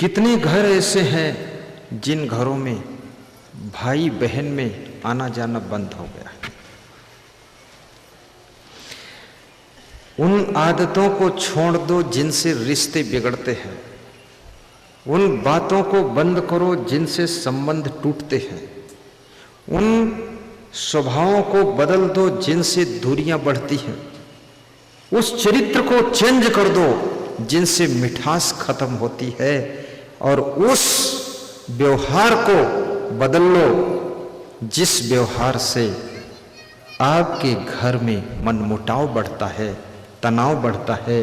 कितने घर ऐसे हैं जिन घरों में भाई बहन में आना जाना बंद हो गया है। उन आदतों को छोड़ दो जिनसे रिश्ते बिगड़ते हैं, उन बातों को बंद करो जिनसे संबंध टूटते हैं, उन स्वभावों को बदल दो जिनसे दूरियां बढ़ती हैं, उस चरित्र को चेंज कर दो जिनसे मिठास खत्म होती है, और उस व्यवहार को बदल लो जिस व्यवहार से आपके घर में मनमुटाव बढ़ता है, तनाव बढ़ता है,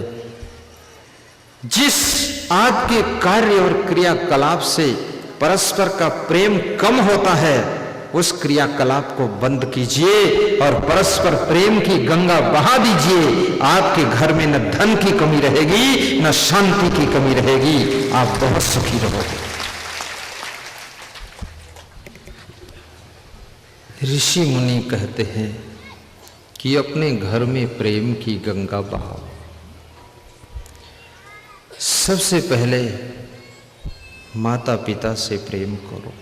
जिस आपके कार्य और क्रियाकलाप से परस्पर का प्रेम कम होता है, उस क्रियाकलाप को बंद कीजिए और परस्पर प्रेम की गंगा बहा दीजिए। आपके घर में न धन की कमी रहेगी, न शांति की कमी रहेगी, आप बहुत सुखी रहोगे। ऋषि मुनि कहते हैं कि अपने घर में प्रेम की गंगा बहाओ। सबसे पहले माता पिता से प्रेम करो,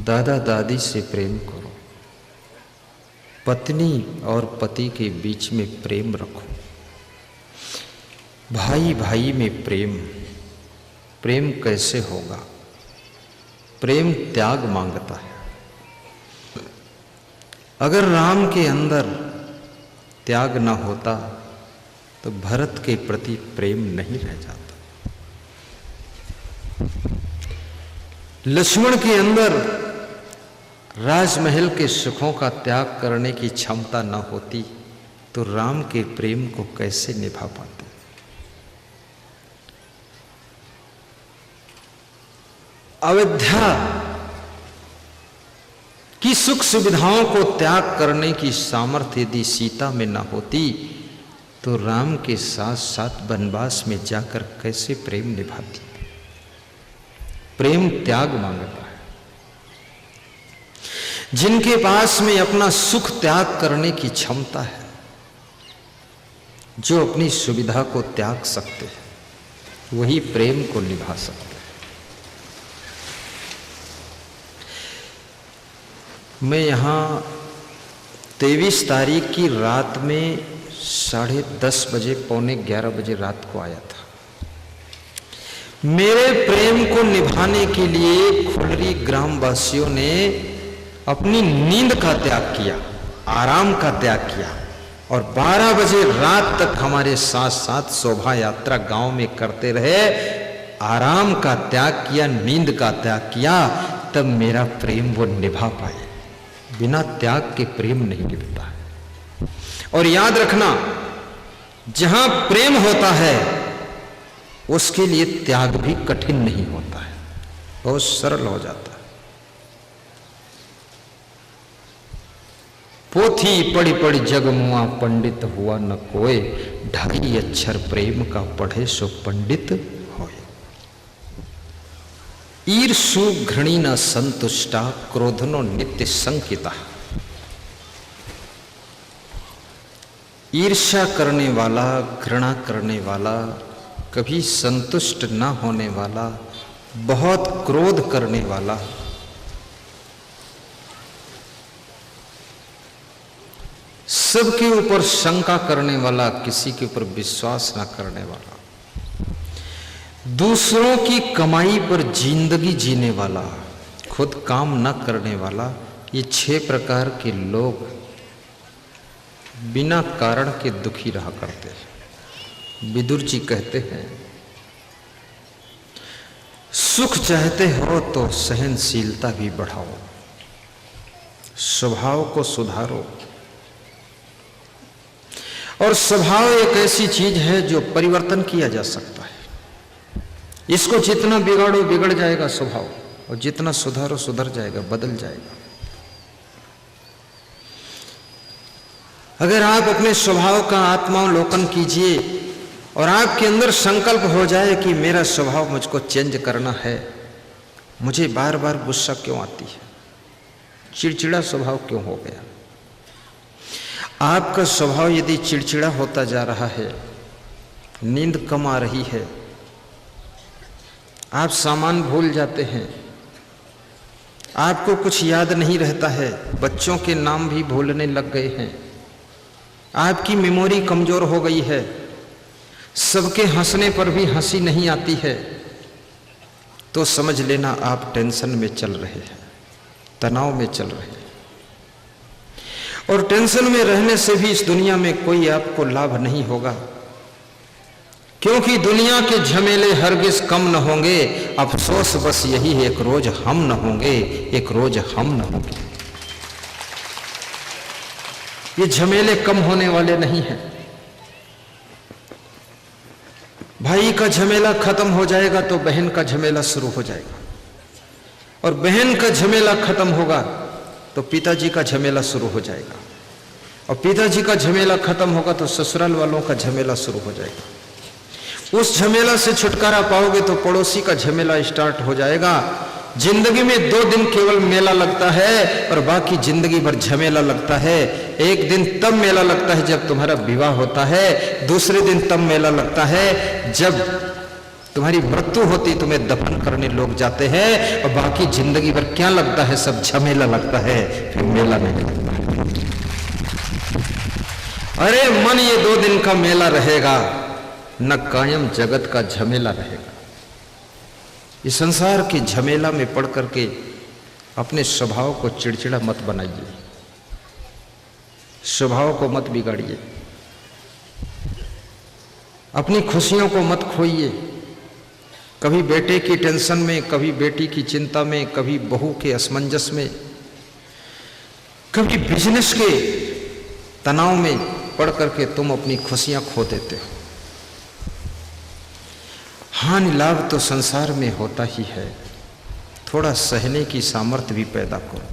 दादा दादी से प्रेम करो, पत्नी और पति के बीच में प्रेम रखो, भाई भाई में प्रेम। प्रेम कैसे होगा? प्रेम त्याग मांगता है। अगर राम के अंदर त्याग न होता तो भरत के प्रति प्रेम नहीं रह जाता। लक्ष्मण के अंदर राजमहल के सुखों का त्याग करने की क्षमता न होती तो राम के प्रेम को कैसे निभा पाते? अयोध्या की सुख सुविधाओं को त्याग करने की सामर्थ्य यदि सीता में न होती तो राम के साथ साथ वनवास में जाकर कैसे प्रेम निभाती? प्रेम त्याग मांगता है। जिनके पास में अपना सुख त्याग करने की क्षमता है, जो अपनी सुविधा को त्याग सकते हैं, वही प्रेम को निभा सकते हैं। मैं यहां 23 तारीख की रात में 10:30 बजे, 11:45 बजे रात को आया था। मेरे प्रेम को निभाने के लिए खुलरी ग्रामवासियों ने अपनी नींद का त्याग किया, आराम का त्याग किया, और 12 बजे रात तक हमारे साथ साथ शोभा यात्रा गांव में करते रहे। आराम का त्याग किया, नींद का त्याग किया, तब मेरा प्रेम वो निभा पाए। बिना त्याग के प्रेम नहीं निभता है। और याद रखना, जहां प्रेम होता है उसके लिए त्याग भी कठिन नहीं होता है, बहुत सरल हो जाता है। पोथी पढ़ी पढ़ी जग मुआ, पंडित हुआ न कोय, 2.5 अक्षर प्रेम का पढ़े सो पंडित होए। ईर्षु घृणी न संतुष्टा, क्रोधनो नित्य संकिता। ईर्ष्या करने वाला, घृणा करने वाला, कभी संतुष्ट न होने वाला, बहुत क्रोध करने वाला, सबके ऊपर शंका करने वाला, किसी के ऊपर विश्वास न करने वाला, दूसरों की कमाई पर जिंदगी जीने वाला, खुद काम न करने वाला, ये 6 प्रकार के लोग बिना कारण के दुखी रहा करते हैं। विदुर जी कहते हैं, सुख चाहते हो तो सहनशीलता भी बढ़ाओ, स्वभाव को सुधारो। और स्वभाव एक ऐसी चीज है जो परिवर्तन किया जा सकता है। इसको जितना बिगाड़ो बिगड़ जाएगा स्वभाव, और जितना सुधारो सुधर जाएगा, बदल जाएगा। अगर आप अपने स्वभाव का आत्मावलोकन कीजिए और आपके अंदर संकल्प हो जाए कि मेरा स्वभाव मुझको चेंज करना है, मुझे बार बार गुस्सा क्यों आती है, चिड़चिड़ा स्वभाव क्यों हो गया। आपका स्वभाव यदि चिड़चिड़ा होता जा रहा है, नींद कम आ रही है, आप सामान भूल जाते हैं, आपको कुछ याद नहीं रहता है, बच्चों के नाम भी भूलने लग गए हैं, आपकी मेमोरी कमजोर हो गई है, सबके हंसने पर भी हंसी नहीं आती है, तो समझ लेना आप टेंशन में चल रहे हैं, तनाव में चल रहे हैं। और टेंशन में रहने से भी इस दुनिया में कोई आपको लाभ नहीं होगा, क्योंकि दुनिया के झमेले हरगिज कम न होंगे। अफसोस बस यही है, एक रोज हम न होंगे, एक रोज हम न होंगे। ये झमेले कम होने वाले नहीं हैं। भाई का झमेला खत्म हो जाएगा तो बहन का झमेला शुरू हो जाएगा, और बहन का झमेला खत्म होगा तो पिताजी का झमेला शुरू हो जाएगा, और पिताजी का झमेला खत्म होगा तो ससुराल वालों का झमेला शुरू हो जाएगा। उस झमेला से छुटकारा पाओगे तो पड़ोसी का झमेला स्टार्ट हो जाएगा। जिंदगी में 2 दिन केवल मेला लगता है और बाकी जिंदगी भर झमेला लगता है। एक दिन तब मेला लगता है जब तुम्हारा विवाह होता है, दूसरे दिन तब मेला लगता है जब तुम्हारी मृत्यु होती, तुम्हें दफन करने लोग जाते हैं, और बाकी जिंदगी भर क्या लगता है, सब झमेला लगता है, फिर मेला नहीं लगता है। अरे मन, ये 2 दिन का मेला रहेगा, न कायम जगत का झमेला रहेगा। इस संसार के झमेला में पड़ करके अपने स्वभाव को चिड़चिड़ा मत बनाइए, स्वभाव को मत बिगाड़िए, अपनी खुशियों को मत खोइए। कभी बेटे की टेंशन में, कभी बेटी की चिंता में, कभी बहू के असमंजस में, कभी बिजनेस के तनाव में पड़ करके तुम अपनी खुशियां खो देते हो। हानि लाभ तो संसार में होता ही है, थोड़ा सहने की सामर्थ्य भी पैदा करो।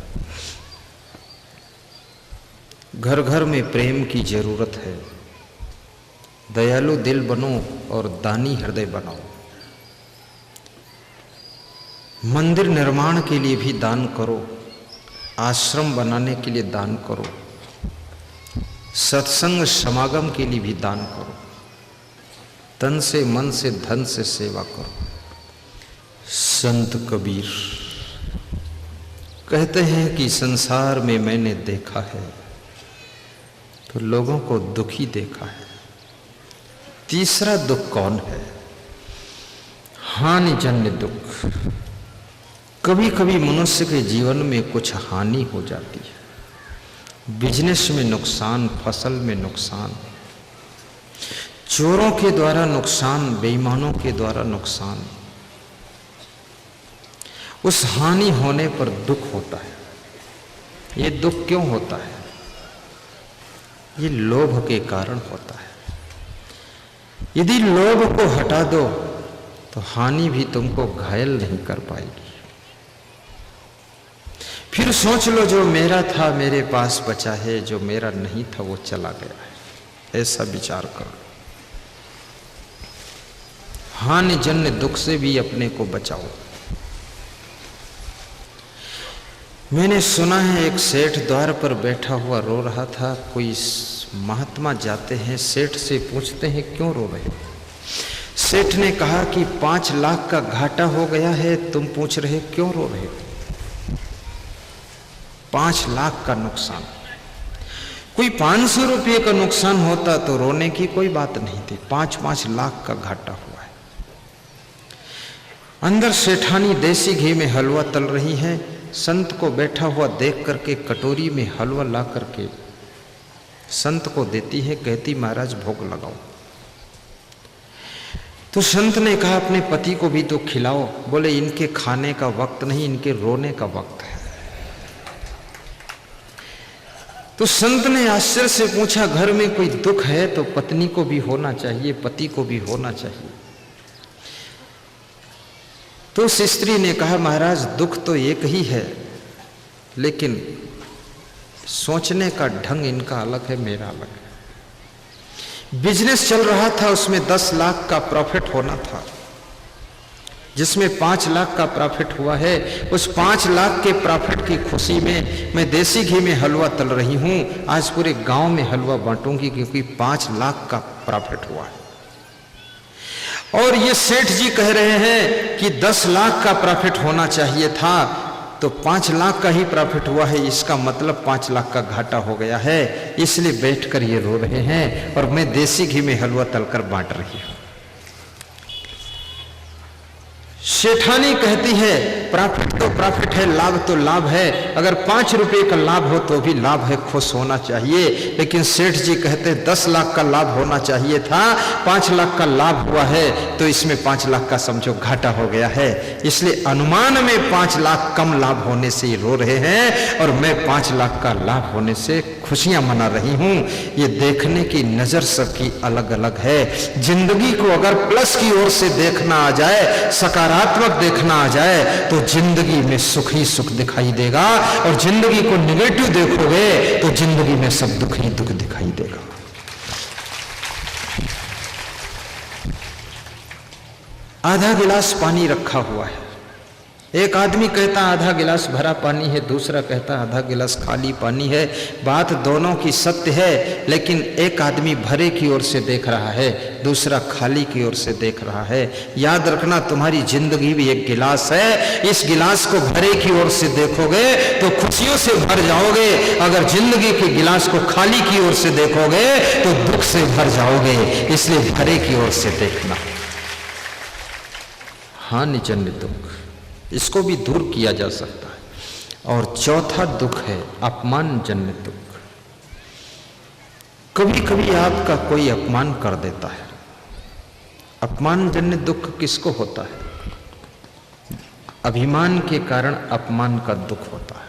घर घर में प्रेम की जरूरत है, दयालु दिल बनो और दानी हृदय बनाओ। मंदिर निर्माण के लिए भी दान करो, आश्रम बनाने के लिए दान करो, सत्संग समागम के लिए भी दान करो, तन से मन से धन से सेवा करो। संत कबीर कहते हैं कि संसार में मैंने देखा है तो लोगों को दुखी देखा है। तीसरा दुख कौन है? हानिजन्य दुख। कभी कभी मनुष्य के जीवन में कुछ हानि हो जाती है, बिजनेस में नुकसान, फसल में नुकसान, चोरों के द्वारा नुकसान, बेईमानों के द्वारा नुकसान। उस हानि होने पर दुख होता है। ये दुख क्यों होता है? ये लोभ के कारण होता है। यदि लोभ को हटा दो तो हानि भी तुमको घायल नहीं कर पाएगी। फिर सोच लो, जो मेरा था मेरे पास बचा है, जो मेरा नहीं था वो चला गया है। ऐसा विचार करो। हानिजन्य दुख से भी अपने को बचाओ। मैंने सुना है एक सेठ द्वार पर बैठा हुआ रो रहा था। कोई महात्मा जाते हैं, सेठ से पूछते हैं क्यों रो रहे हो? सेठ ने कहा कि 5 लाख का घाटा हो गया है, तुम पूछ रहे क्यों रो रहे हो? 5 लाख का नुकसान। कोई 500 रुपये का नुकसान होता तो रोने की कोई बात नहीं थी, 5-5 लाख का घाटा हुआ है। अंदर सेठानी देसी घी में हलवा तल रही है। संत को बैठा हुआ देख करके कटोरी में हलवा ला करके संत को देती है, कहती महाराज भोग लगाओ। तो संत ने कहा अपने पति को भी तो खिलाओ। बोले इनके खाने का वक्त नहीं, इनके रोने का वक्त है। तो संत ने आश्चर्य से पूछा, घर में कोई दुख है तो पत्नी को भी होना चाहिए, पति को भी होना चाहिए। तो उस स्त्री ने कहा महाराज दुख तो एक ही है, लेकिन सोचने का ढंग इनका अलग है, मेरा अलग है। बिजनेस चल रहा था, उसमें 10 लाख का प्रॉफिट होना था, जिसमें 5 लाख का प्रॉफिट हुआ है। उस 5 लाख के प्रॉफिट की खुशी में मैं देसी घी में हलवा तल रही हूं। आज पूरे गांव में हलवा बांटूंगी क्योंकि 5 लाख का प्रॉफिट हुआ है। और ये सेठ जी कह रहे हैं कि 10 लाख का प्रॉफिट होना चाहिए था, तो 5 लाख का ही प्रॉफिट हुआ है, इसका मतलब 5 लाख का घाटा हो गया है, इसलिए बैठकर ये रो रहे हैं और मैं देसी घी में हलवा तलकर बांट रही हूं। सेठानी कहती है प्रॉफिट तो प्रॉफिट है, लाभ तो लाभ है, अगर 5 रुपए का लाभ हो तो भी लाभ है, खुश होना चाहिए। लेकिन सेठ जी कहते 10 लाख का लाभ होना चाहिए था, 5 लाख का लाभ हुआ है, तो इसमें 5 लाख का समझो घाटा हो गया है, इसलिए अनुमान में 5 लाख कम लाभ होने से ही रो रहे हैं और मैं 5 लाख का लाभ होने से खुशियां मना रही हूं। ये देखने की नजर सबकी अलग अलग है। जिंदगी को अगर प्लस की ओर से देखना आ जाए, सकारात्मक देखना आ जाए, तो जिंदगी में सुख ही सुख दिखाई देगा, और जिंदगी को निगेटिव देखोगे तो जिंदगी में सब दुख ही दुख दिखाई देगा। आधा गिलास पानी रखा हुआ है, एक आदमी कहता आधा गिलास भरा पानी है, दूसरा कहता आधा गिलास खाली पानी है। बात दोनों की सत्य है, लेकिन एक आदमी भरे की ओर से देख रहा है, दूसरा खाली की ओर से देख रहा है। याद रखना तुम्हारी जिंदगी भी एक गिलास है, इस गिलास को भरे की ओर से देखोगे तो खुशियों से भर जाओगे, अगर जिंदगी के गिलास को खाली की ओर से देखोगे तो दुख से भर जाओगे, इसलिए भरे की ओर से देखना। हानि जन्य दुख, इसको भी दूर किया जा सकता है। और चौथा दुख है अपमान जन्य दुख। कभी कभी आपका कोई अपमान कर देता है। अपमान जन्य दुख किसको होता है? अभिमान के कारण अपमान का दुख होता है।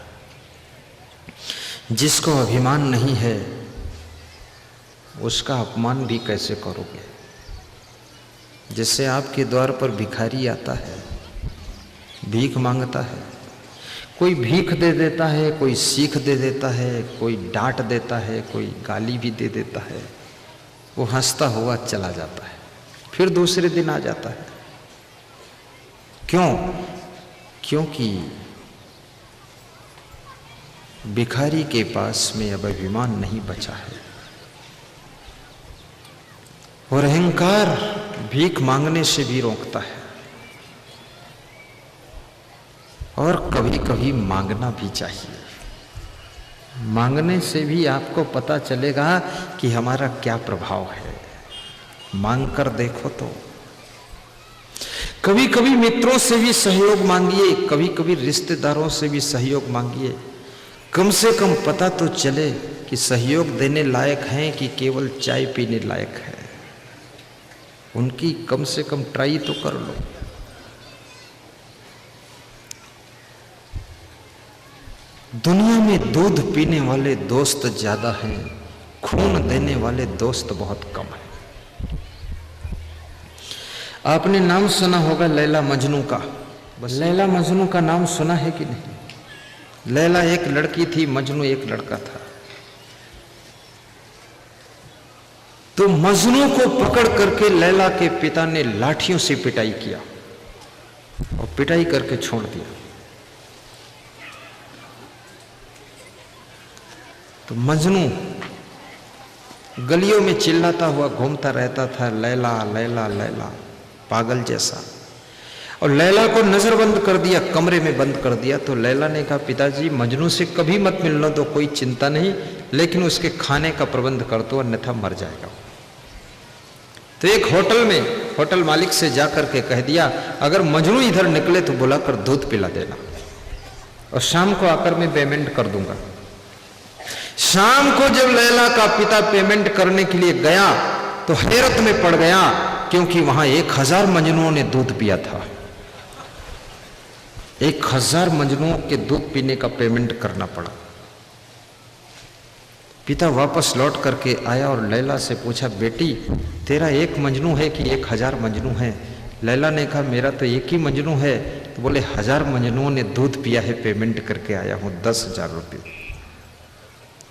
जिसको अभिमान नहीं है उसका अपमान भी कैसे करोगे? जैसे आपके द्वार पर भिखारी आता है, भीख मांगता है, कोई भीख दे देता है, कोई सीख दे देता है, कोई डांट देता है, कोई गाली भी दे देता है, वो हंसता हुआ चला जाता है, फिर दूसरे दिन आ जाता है। क्यों? क्योंकि भिखारी के पास में अब अभिमान नहीं बचा है, और अहंकार भीख मांगने से भी रोकता है। और कभी कभी मांगना भी चाहिए, मांगने से भी आपको पता चलेगा कि हमारा क्या प्रभाव है। मांग कर देखो तो। कभी कभी मित्रों से भी सहयोग मांगिए, कभी कभी रिश्तेदारों से भी सहयोग मांगिए, कम से कम पता तो चले कि सहयोग देने लायक हैं कि केवल चाय पीने लायक है। उनकी कम से कम ट्राई तो कर लो। दुनिया में दूध पीने वाले दोस्त ज्यादा हैं, खून देने वाले दोस्त बहुत कम हैं। आपने नाम सुना होगा लैला मजनू का। बस लैला मजनू का नाम सुना है कि नहीं? लैला एक लड़की थी, मजनू एक लड़का था। तो मजनू को पकड़ करके लैला के पिता ने लाठियों से पिटाई किया और पिटाई करके छोड़ दिया। तो मजनू गलियों में चिल्लाता हुआ घूमता रहता था, लैला लैला लैला, पागल जैसा। और लैला को नजरबंद कर दिया, कमरे में बंद कर दिया। तो लैला ने कहा, पिताजी मजनू से कभी मत मिलना तो कोई चिंता नहीं, लेकिन उसके खाने का प्रबंध कर दो अन्यथा मर जाएगा। तो एक होटल में होटल मालिक से जाकर के कह दिया, अगर मजनू इधर निकले तो बुलाकर दूध पिला देना, और शाम को आकर मैं पेमेंट कर दूंगा। शाम को जब लैला का पिता पेमेंट करने के लिए गया तो हैरत में पड़ गया, क्योंकि वहां 1000 मजनुओं ने दूध पिया था। 1000 मजनुओं के दूध पीने का पेमेंट करना पड़ा। पिता वापस लौट करके आया और लैला से पूछा, बेटी तेरा एक मजनू है कि 1000 मजनू है? लैला ने कहा, मेरा तो एक ही मजनू है। तो बोले, 1000 मजनुओं ने दूध पिया है, पेमेंट करके आया हूं 10,000 रुपये।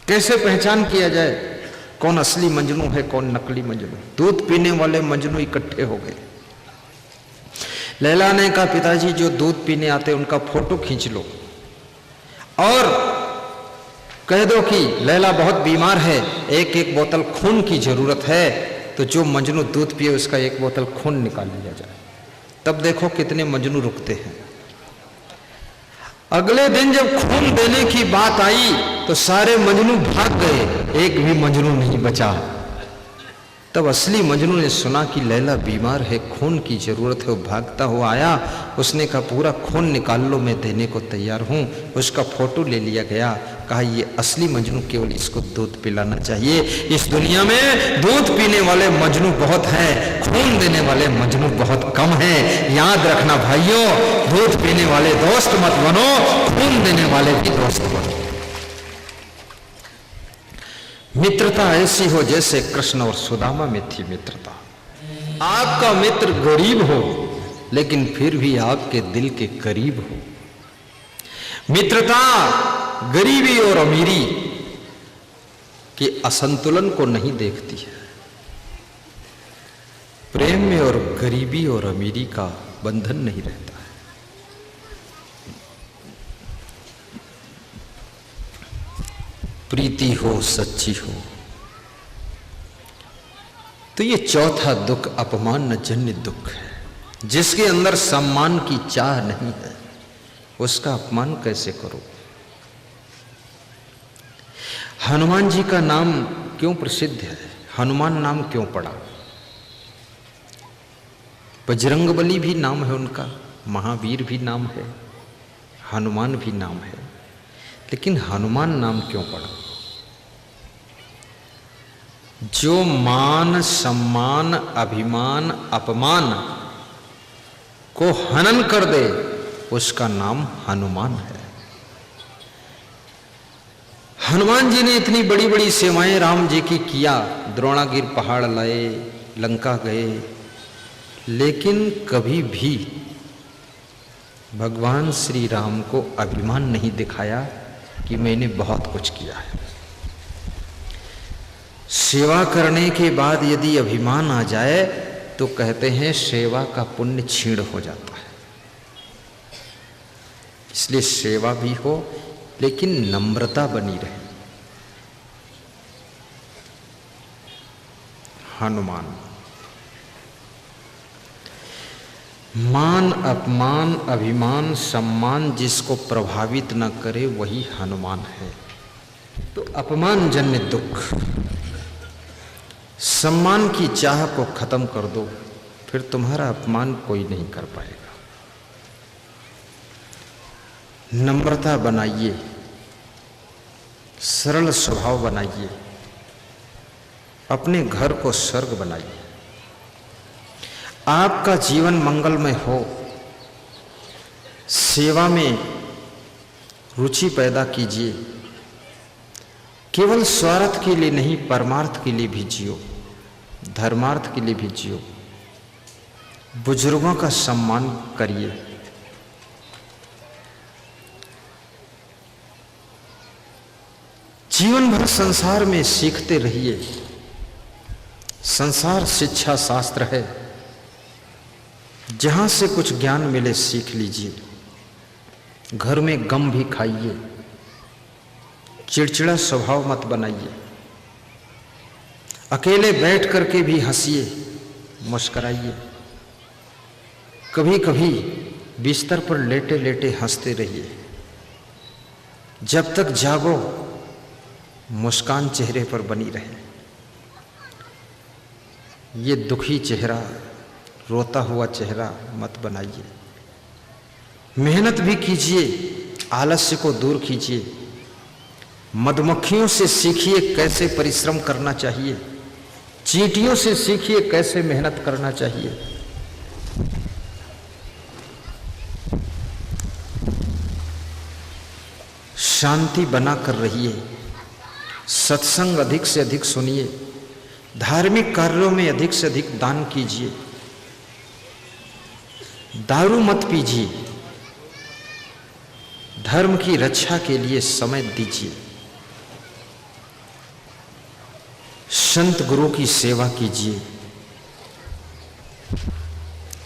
कैसे पहचान किया जाए कौन असली मजनू है कौन नकली मजनू? दूध पीने वाले मजनू इकट्ठे हो गए। लैला ने कहा, पिताजी जो दूध पीने आते उनका फोटो खींच लो और कह दो कि लैला बहुत बीमार है, एक एक बोतल खून की जरूरत है, तो जो मजनू दूध पिए उसका एक बोतल खून निकाल लिया जाए, तब देखो कितने मजनू रुकते हैं। अगले दिन जब खून देने की बात आई तो सारे मजनू भाग गए, एक भी मजनू नहीं बचा। तब असली मजनू ने सुना कि लैला बीमार है, खून की जरूरत है, वो भागता हुआ आया। उसने कहा पूरा खून निकाल लो, मैं देने को तैयार हूं। उसका फोटो ले लिया गया, कहा ये असली मजनू, केवल इसको दूध पिलाना चाहिए। इस दुनिया में दूध पीने वाले मजनू बहुत हैं, खून देने वाले मजनू बहुत कम हैं। याद रखना भाइयों, दूध पीने वाले दोस्त मत बनो, खून देने वाले भी दोस्त बनो। मित्रता ऐसी हो जैसे कृष्ण और सुदामा में थी मित्रता। आपका मित्र गरीब हो लेकिन फिर भी आपके दिल के करीब हो। मित्रता गरीबी और अमीरी के असंतुलन को नहीं देखती है। प्रेम में और गरीबी और अमीरी का बंधन नहीं रहता है। प्रीति हो, सच्ची हो, तो ये चौथा दुख अपमान जन्य दुख है। जिसके अंदर सम्मान की चाह नहीं है उसका अपमान कैसे करो। हनुमान जी का नाम क्यों प्रसिद्ध है, हनुमान नाम क्यों पड़ा? बजरंगबली भी नाम है उनका, महावीर भी नाम है, हनुमान भी नाम है, लेकिन हनुमान नाम क्यों पड़ा? जो मान, सम्मान, अभिमान, अपमान को हनन कर दे उसका नाम हनुमान है। हनुमान जी ने इतनी बड़ी बड़ी सेवाएं राम जी की किया, द्रोणागिर पहाड़ लाए, लंका गए, लेकिन कभी भी भगवान श्री राम को अभिमान नहीं दिखाया कि मैंने बहुत कुछ किया है। सेवा करने के बाद यदि अभिमान आ जाए तो कहते हैं सेवा का पुण्य क्षीण हो जाता है। इसलिए सेवा भी हो लेकिन नम्रता बनी रहे। हनुमान मान, अपमान, अभिमान, सम्मान जिसको प्रभावित न करे वही हनुमान है। तो अपमान जन्य दुख, सम्मान की चाह को खत्म कर दो, फिर तुम्हारा अपमान कोई नहीं कर पाएगा। नम्रता बनाइए, सरल स्वभाव बनाइए, अपने घर को स्वर्ग बनाइए। आपका जीवन मंगलमय हो, सेवा में रुचि पैदा कीजिए। केवल स्वार्थ के लिए नहीं, परमार्थ के लिए भी जियो, धर्मार्थ के लिए भी जियो। बुजुर्गों का सम्मान करिए। जीवन भर संसार में सीखते रहिए। संसार शिक्षा शास्त्र है, जहां से कुछ ज्ञान मिले सीख लीजिए। घर में गम भी खाइए, चिड़चिड़ा स्वभाव मत बनाइए। अकेले बैठ करके भी हंसिए, मुस्कराइए। कभी कभी बिस्तर पर लेटे लेटे हंसते रहिए। जब तक जागो मुस्कान चेहरे पर बनी रहे। ये दुखी चेहरा, रोता हुआ चेहरा मत बनाइए। मेहनत भी कीजिए, आलस्य को दूर कीजिए। मधुमक्खियों से सीखिए कैसे परिश्रम करना चाहिए, चींटियों से सीखिए कैसे मेहनत करना चाहिए। शांति बनाकर रहिए, सत्संग अधिक से अधिक सुनिए, धार्मिक कार्यों में अधिक से अधिक दान कीजिए। दारू मत पीजिए, धर्म की रक्षा के लिए समय दीजिए। संत गुरु की सेवा कीजिए।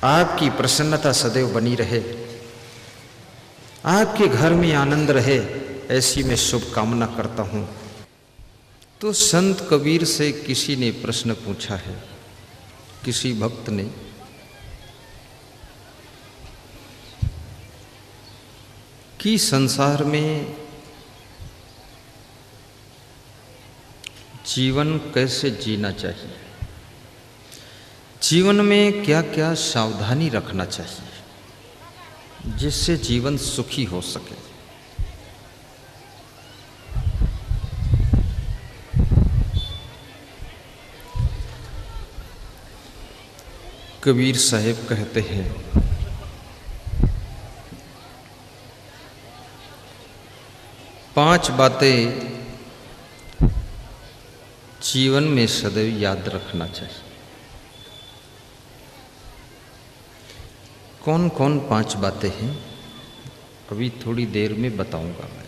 आपकी प्रसन्नता सदैव बनी रहे, आपके घर में आनंद रहे, ऐसी मैं शुभकामना करता हूं। तो संत कबीर से किसी ने प्रश्न पूछा है, किसी भक्त ने कि संसार में जीवन कैसे जीना चाहिए, जीवन में क्या क्या सावधानी रखना चाहिए जिससे जीवन सुखी हो सके। कबीर साहब कहते हैं, पांच बातें जीवन में सदैव याद रखना चाहिए। कौन कौन पांच बातें हैं अभी थोड़ी देर में बताऊंगा मैं।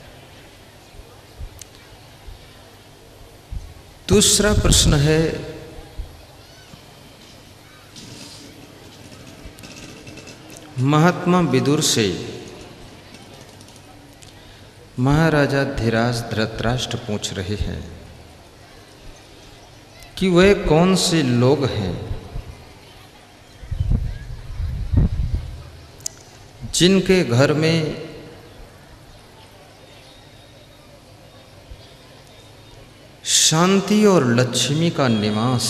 दूसरा प्रश्न है, महात्मा विदुर से महाराजा धीराज धृतराष्ट्र पूछ रहे हैं कि वह कौन से लोग हैं जिनके घर में शांति और लक्ष्मी का निवास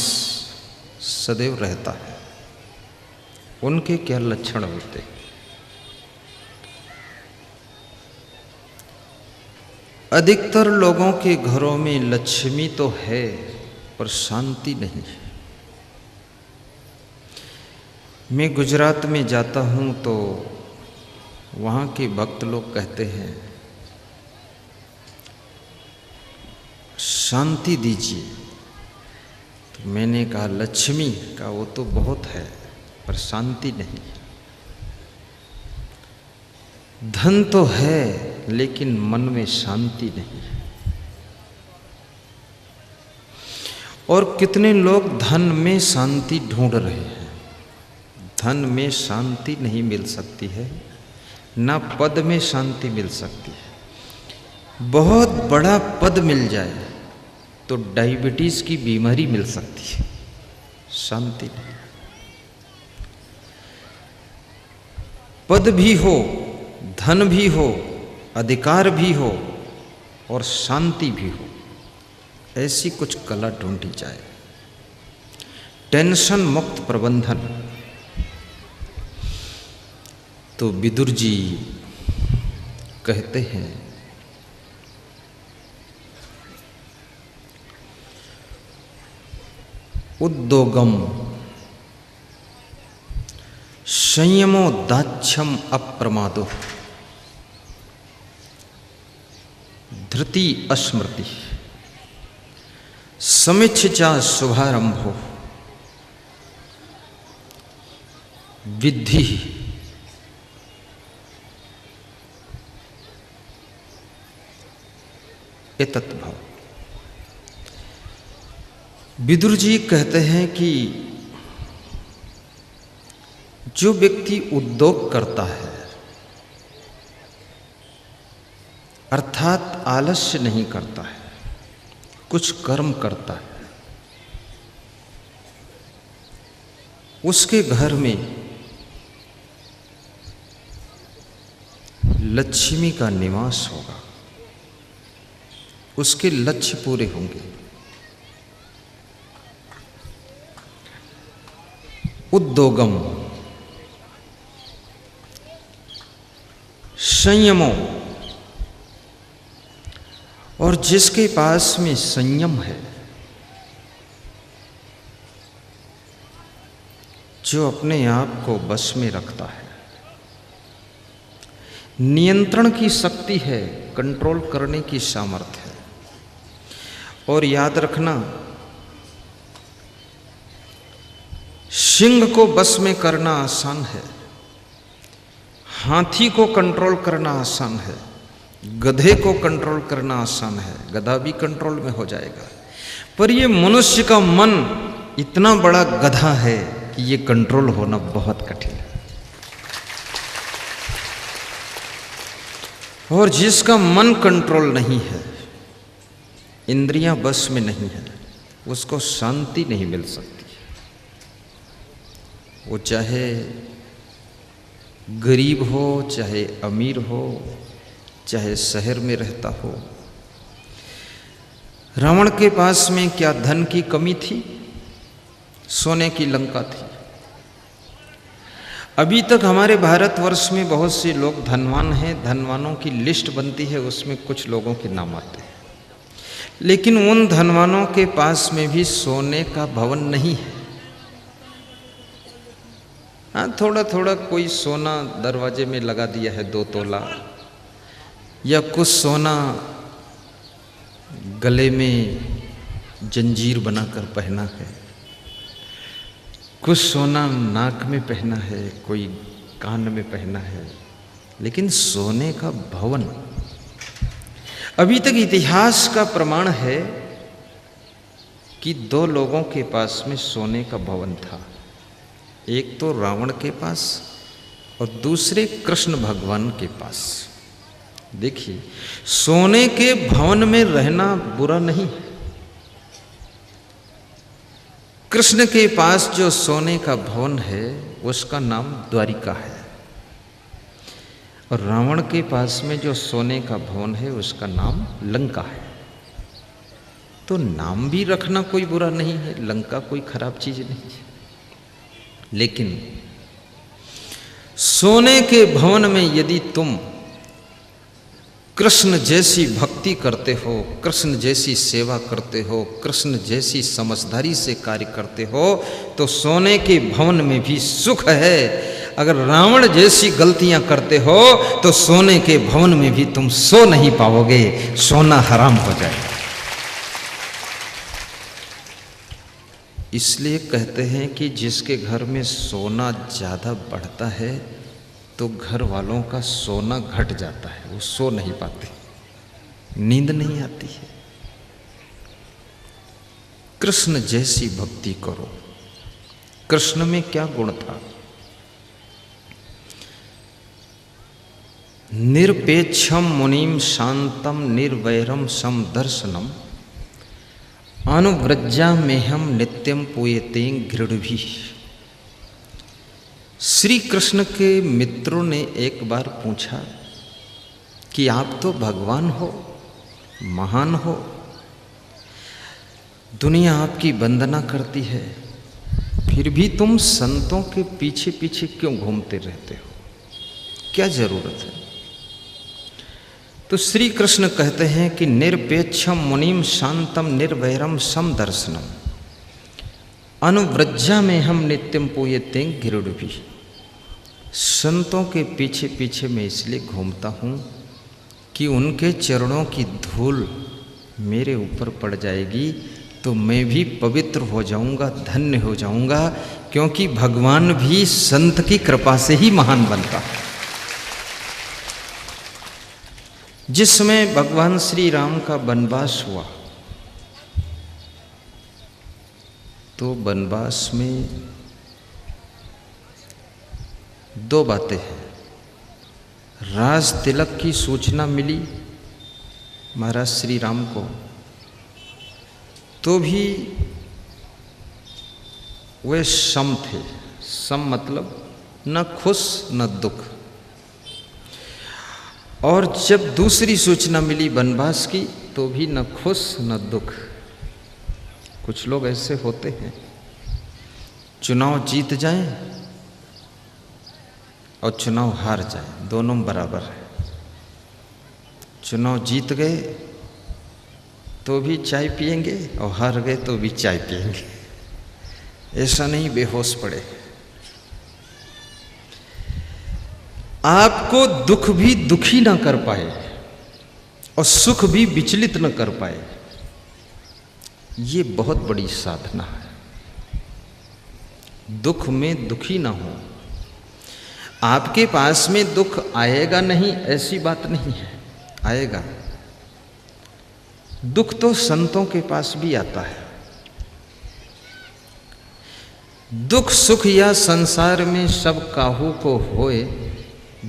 सदैव रहता है, उनके क्या लक्षण होते हैं। अधिकतर लोगों के घरों में लक्ष्मी तो है पर शांति नहीं है। मैं गुजरात में जाता हूँ तो वहाँ के भक्त लोग कहते हैं शांति दीजिए, तो मैंने कहा लक्ष्मी का वो तो बहुत है पर शांति नहीं। धन तो है लेकिन मन में शांति नहीं। और कितने लोग धन में शांति ढूंढ रहे हैं। धन में शांति नहीं मिल सकती है, ना पद में शांति मिल सकती है। बहुत बड़ा पद मिल जाए तो डायबिटीज की बीमारी मिल सकती है, शांति नहीं। पद भी हो, धन भी हो, अधिकार भी हो और शांति भी हो, ऐसी कुछ कला ढूंढी जाए। टेंशन मुक्त प्रबंधन। तो विदुर जी कहते हैं, उद्योगम संयमो दाक्ष्यम अप्रमादो धृति अस्मृति समिच्छा शुभारंभो विद्धि एतत् भव। विदुर जी कहते हैं कि जो व्यक्ति उद्योग करता है अर्थात आलस्य नहीं करता है, कुछ कर्म करता है, उसके घर में लक्ष्मी का निवास होगा, उसके लक्ष्य पूरे होंगे। उद्योगम संयमो, और जिसके पास में संयम है, जो अपने आप को बस में रखता है, नियंत्रण की शक्ति है, कंट्रोल करने की सामर्थ्य है। और याद रखना, सिंह को बस में करना आसान है, हाथी को कंट्रोल करना आसान है, गधे को कंट्रोल करना आसान है, गधा भी कंट्रोल में हो जाएगा। पर ये मनुष्य का मन इतना बड़ा गधा है कि ये कंट्रोल होना बहुत कठिन है। और जिसका मन कंट्रोल नहीं है, इंद्रियां बस में नहीं है, उसको शांति नहीं मिल सकती। वो चाहे गरीब हो, चाहे अमीर हो, चाहे शहर में रहता हो। रावण के पास में क्या धन की कमी थी? सोने की लंका थी। अभी तक हमारे भारतवर्ष में बहुत से लोग धनवान हैं, धनवानों की लिस्ट बनती है, उसमें कुछ लोगों के नाम आते हैं, लेकिन उन धनवानों के पास में भी सोने का भवन नहीं है। हाँ, थोड़ा थोड़ा कोई सोना दरवाजे में लगा दिया है 2 तोला, या कुछ सोना गले में जंजीर बनाकर पहना है, कुछ सोना नाक में पहना है, कोई कान में पहना है, लेकिन सोने का भवन। अभी तक इतिहास का प्रमाण है कि 2 लोगों के पास में सोने का भवन था। एक तो रावण के पास और दूसरे कृष्ण भगवान के पास। देखिए, सोने के भवन में रहना बुरा नहीं है। कृष्ण के पास जो सोने का भवन है उसका नाम द्वारिका है, और रावण के पास में जो सोने का भवन है उसका नाम लंका है। तो नाम भी रखना कोई बुरा नहीं है, लंका कोई खराब चीज नहीं है। लेकिन सोने के भवन में यदि तुम कृष्ण जैसी भक्ति करते हो, कृष्ण जैसी सेवा करते हो, कृष्ण जैसी समझदारी से कार्य करते हो, तो सोने के भवन में भी सुख है। अगर रावण जैसी गलतियां करते हो तो सोने के भवन में भी तुम सो नहीं पाओगे, सोना हराम हो जाएगा। इसलिए कहते हैं कि जिसके घर में सोना ज़्यादा बढ़ता है तो घर वालों का सोना घट जाता है, वो सो नहीं पाते, नींद नहीं आती है। कृष्ण जैसी भक्ति करो। कृष्ण में क्या गुण था? निरपेक्षम मुनिम शांतम निर्वैरम समदर्शनम अनुव्रज्जा मेहम नित्यम पूयते घृणभि। श्री कृष्ण के मित्रों ने एक बार पूछा कि आप तो भगवान हो, महान हो, दुनिया आपकी वंदना करती है, फिर भी तुम संतों के पीछे पीछे क्यों घूमते रहते हो? क्या जरूरत है? तो श्री कृष्ण कहते हैं कि निरपेक्षम मुनिम शांतम निर्वैरम समदर्शनम अनुव्रज्जा में हम नित्यम पूयते घृणभि। संतों के पीछे पीछे मैं इसलिए घूमता हूँ कि उनके चरणों की धूल मेरे ऊपर पड़ जाएगी तो मैं भी पवित्र हो जाऊंगा, धन्य हो जाऊंगा, क्योंकि भगवान भी संत की कृपा से ही महान बनता है। जिस समय भगवान श्री राम का वनवास हुआ तो वनवास में 2 बातें हैं। राज तिलक की सूचना मिली महाराज श्री राम को, तो भी वे सम थे। सम मतलब न खुश न दुख। और जब दूसरी सूचना मिली वनवास की तो भी न खुश न दुख। कुछ लोग ऐसे होते हैं, चुनाव जीत जाएं और चुनाव हार जाए, दोनों बराबर है। चुनाव जीत गए तो भी चाय पिएंगे और हार गए तो भी चाय पिएंगे। ऐसा नहीं बेहोश पड़े। आपको दुख भी दुखी ना कर पाए और सुख भी विचलित न कर पाए, ये बहुत बड़ी साधना है। दुख में दुखी ना हो। आपके पास में दुख आएगा नहीं ऐसी बात नहीं है, आएगा। दुख तो संतों के पास भी आता है। दुख सुख या संसार में सब काहू को होए,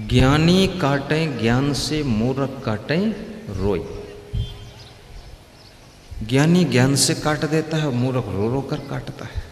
ज्ञानी काटे ज्ञान से मूर्ख काटे रोए। ज्ञानी ज्ञान से काट देता है, मूर्ख रो रो कर काटता है।